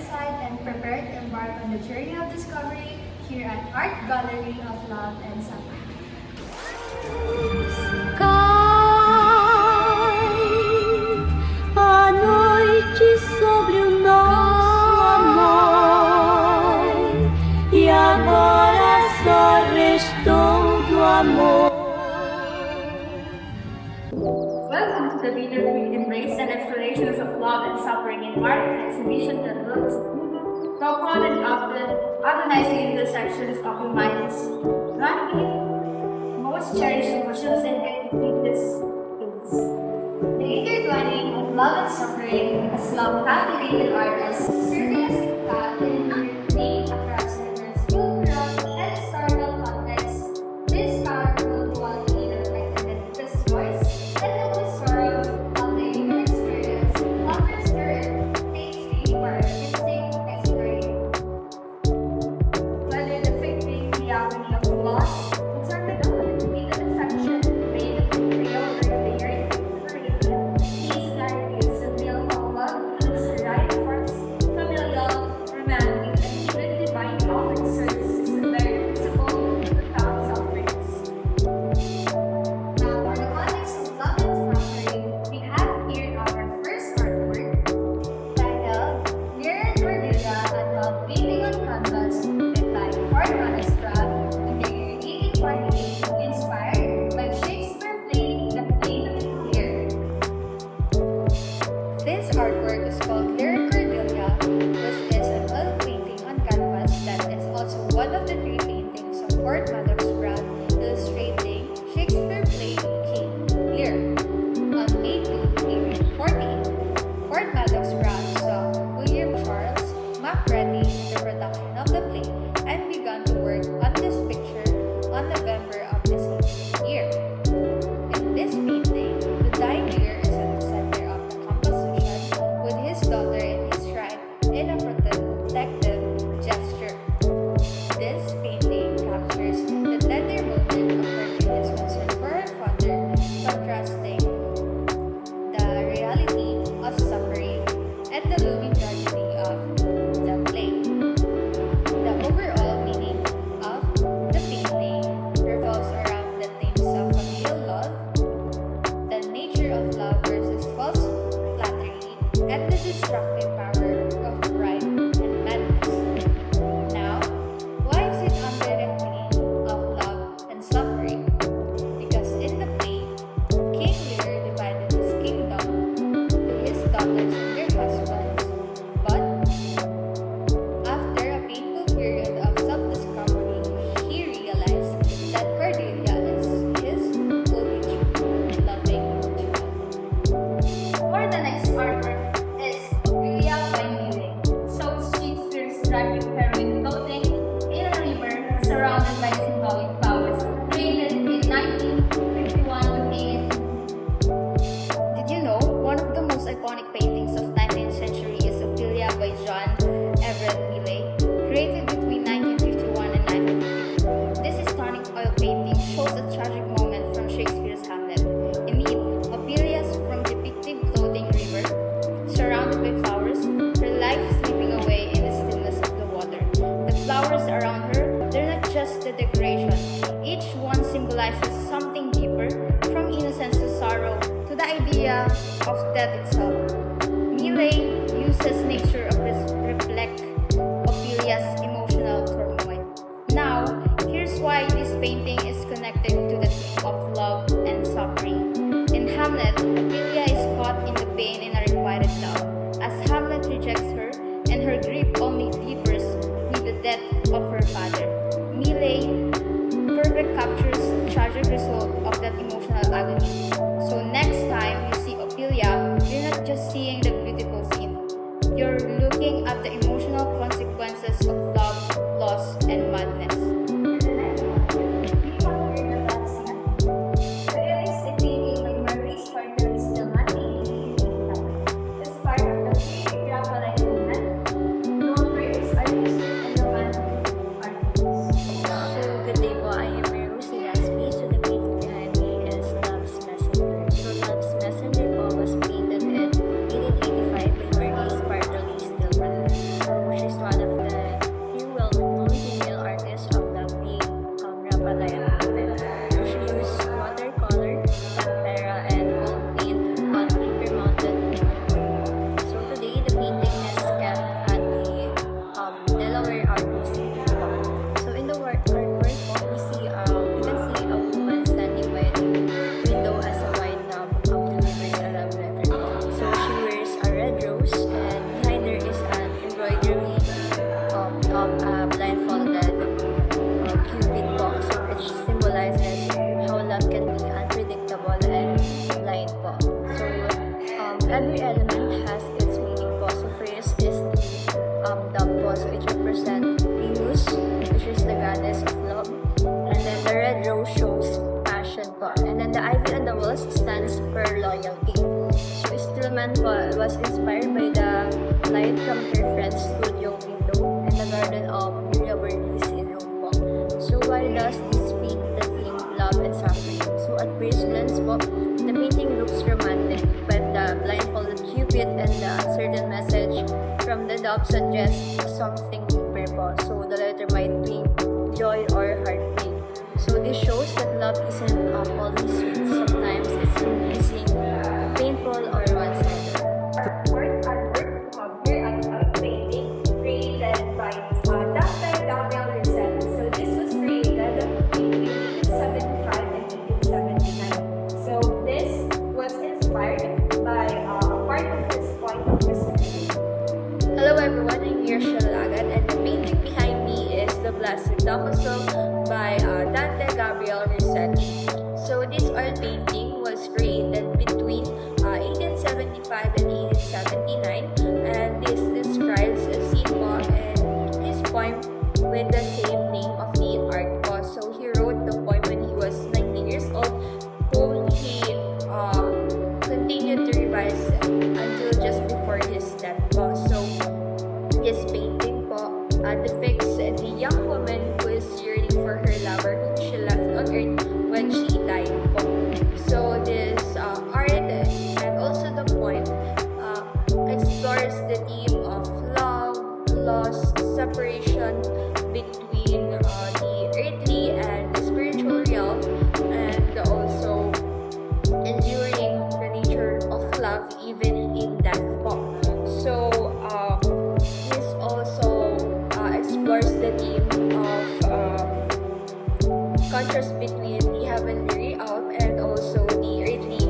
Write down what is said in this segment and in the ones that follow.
inside and prepare to embark on the journey of discovery here at Art Gallery of Love and Suffering. A noite sobre o nosso amor, e agora só restou do amor. Welcome to the Bittersweet Embrace and Explorations of Love and Suffering in Art exhibition that looks toppled and agonizing intersections of humanity's most cherished emotions and deepest things. The intertwining of love and suffering has love captivated artists, serving as a path in being across diverse cultural and historical contexts. This powerful duality reflected the deepest voice and the most sorrow of the human experience offers the earth takes free for artistic exploration. Whether depicting the agony of loss, concerned with the affection, pain of betrayal, or the yearning for separation, these narratives reveal how love meets the right forms, familial, romantic, and even divine offering services to very visible and profound sufferings. Now, for the context of love and suffering, we have here our first artwork titled Lyra and Cordelia, a love painting on canvas by Fort Monastrell in the year 1848, inspired by Shakespeare play The Plain of Lear. This artwork is called Lyra and Cordelia, which is an oil painting on canvas that is also one of the three paintings of Fort Madox Brown illustrating Shakespeare play King Lear. On May 2, 1848, Fort Madox Brown saw William Charles Macready in the production of the play and began to work on this picture on November of the same year. In this painting, the dying Lear is at the center of the composition with his daughter in his right in a protective gesture. This painting captures the tender moment of Cordelia's concern for her father, contrasting the reality of suffering and the looming tragedy of the play. The overall meaning of the painting revolves around the themes of familial love, the nature of love versus false flattery, and the destructive power of pride and madness. Now, why is it under the theme of love and suffering? Because in the play, King Lear divided his kingdom to his daughters and their husbands, but after a painful period of self-discovery, he realized that Cordelia is his only true loving child. For the next artwork is Ophelia by Millet. Shows Shakespeare's tragic heroine floating in a river surrounded by symbolic flowers, created in 1951 to 18. Did you know one of the most iconic paintings of 19th century is Ophelia by John Everett Millais, created between 1951 and 1952. This stunning oil painting shows a tragic moment from Shakespeare's Hamlet. In it, Ophelia is from depicting floating river, surrounded by flowers, her life slipping away in the stillness of the water. The flowers around her, they're not just a decoration. Each one symbolizes something deeper, from innocence to sorrow, to the idea of death itself. Millais uses nature to reflect Ophelia's emotional turmoil. Now, here's why this painting is connected to the theme of love and suffering. In Hamlet, Ophelia is caught in the pain in a requited love, as Hamlet rejects her, and her grief only deepens with the death of her father. Millais perfect captures the tragic result of that emotional agony. So next time you see Ophelia, you're not just seeing the beautiful scene. You're looking at the emotional consequences of love, loss, and madness. So, good day po. I am Mary Rosie Raspi. So, the painting behind me is Love's Messenger. So, Love's Messenger po was painted in 1885 by Maurice Bartoli Stillman. light from her friend's studio window and the garden of Miriam Bernice in Rome po. So why does this fit the theme love and suffering? So at first glance po, the painting looks romantic, but the blindfolded Cupid and the uncertain message from the dove suggests something deeper po. So the letter might be joy or heartbreak. So this shows that love isn't always sweet. Sometimes it's confusing, painful, or one-sided. Work of here at a painting created by Dr. Gabriel Rossetti. So this was created between 1875 and 1879. So this was inspired by part of his point of research. Hello everyone, I'm here Shalagat, and the painting behind me is The Blessed Damozel by Dante Gabriel Rossetti. So this oil painting was created between 1875 and 1879, and this describes a scene po and his poem with the same name of the art po. So he wrote the poem when he was 19 years old, whom he continued to revise until just before his death po. So this painting po depicts the young woman who is yearning for her lover whom she left on earth when she died po. So this art and also the poem explores the theme of love, loss, separation between the earthly and the spiritual realm, and also enduring the nature of love even in death po. So this also explores the theme of contrast between the heavenly realm and also the earthly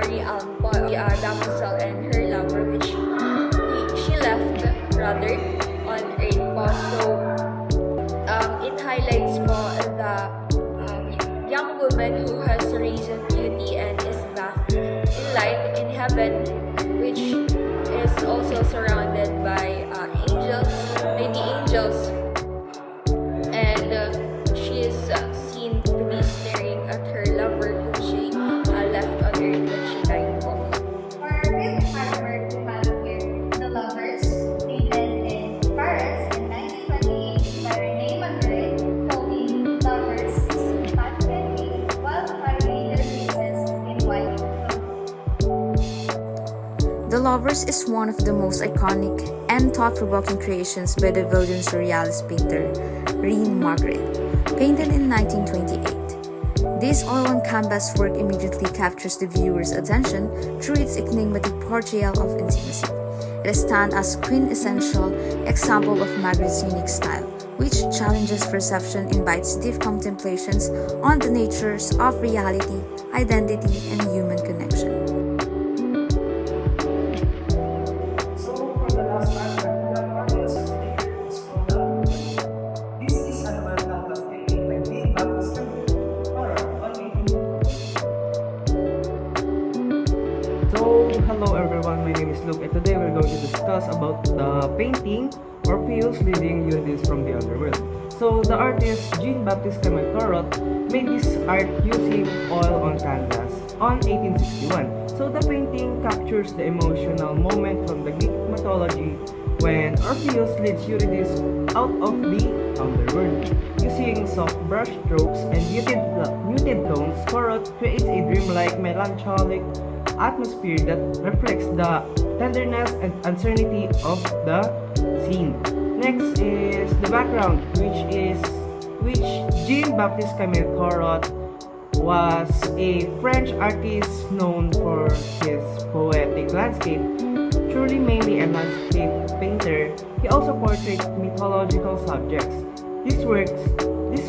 realm po. The damsel and her lover, which she left rather on earth po. So it highlights po the young woman who has risen beauty and is bathed in light in heaven, which is also surrounded by angels, many angels, and she is seen to be staring at her lover whom she left on earth when she died po. For our real artwork, we have here The Lovers, painted in Paris in 1928 by Rene Magritte, holding lovers passionately while carrying their faces in white cloth. The Lovers is one of the most iconic and thought-provoking creations by the Belgian surrealist painter Rene Magritte, painted in 1928. This oil-on-canvas work immediately captures the viewer's attention through its enigmatic portrayal of intimacy. It stands as quintessential example of Magritte's unique style, which challenges perception, invites deep contemplations on the natures of reality, identity, and human connection. So, for the last aspect, the audience is from the this is an oil canvas technique like the baptism or only. So, hello everyone, my name is Luke, and today we're going to discuss about the painting Orpheus leading Eurydice from the underworld. So, the artist Jean-Baptiste Camille Corot made this art using oil on canvas on 1861. So the painting captures the emotional moment from the Greek mythology when Orpheus leads Eurydice out of the underworld. Using soft brush strokes and muted tones, Corot creates a dreamlike, melancholic atmosphere that reflects the tenderness and uncertainty of the scene. Next is the background, which Jean-Baptiste Camille Corot was a French artist known for his poetic landscape. Truly mainly a landscape painter, he also portrayed mythological subjects. This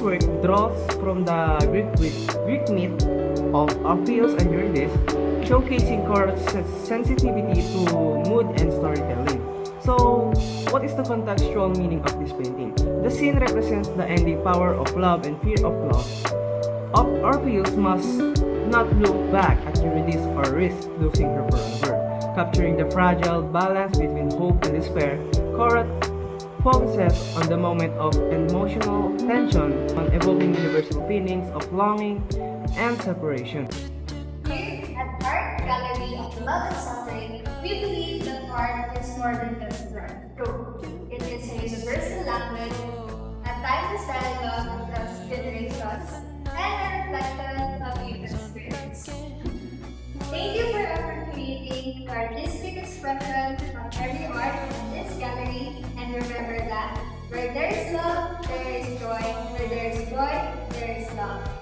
work draws from the Greek myth of Orpheus and Eurydice, showcasing Corot's sensitivity to mood and storytelling. So, what is the contextual meaning of this painting? The scene represents the ending power of love and fear of loss. Orpheus must not look back at Eurydice or risk losing her forever. Capturing the fragile balance between hope and despair, Corot focuses on the moment of emotional tension, on evolving universal feelings of longing and separation. Here at Art Gallery of Love and Suffering, we believe that art is more than just drawing. It is a universal language, a timeless dialogue across generations, and a reflection of human spirits. Thank you for appreciating the artistic expression of every art in this gallery, and remember that where there is love, there is joy. Where there is joy, there is love.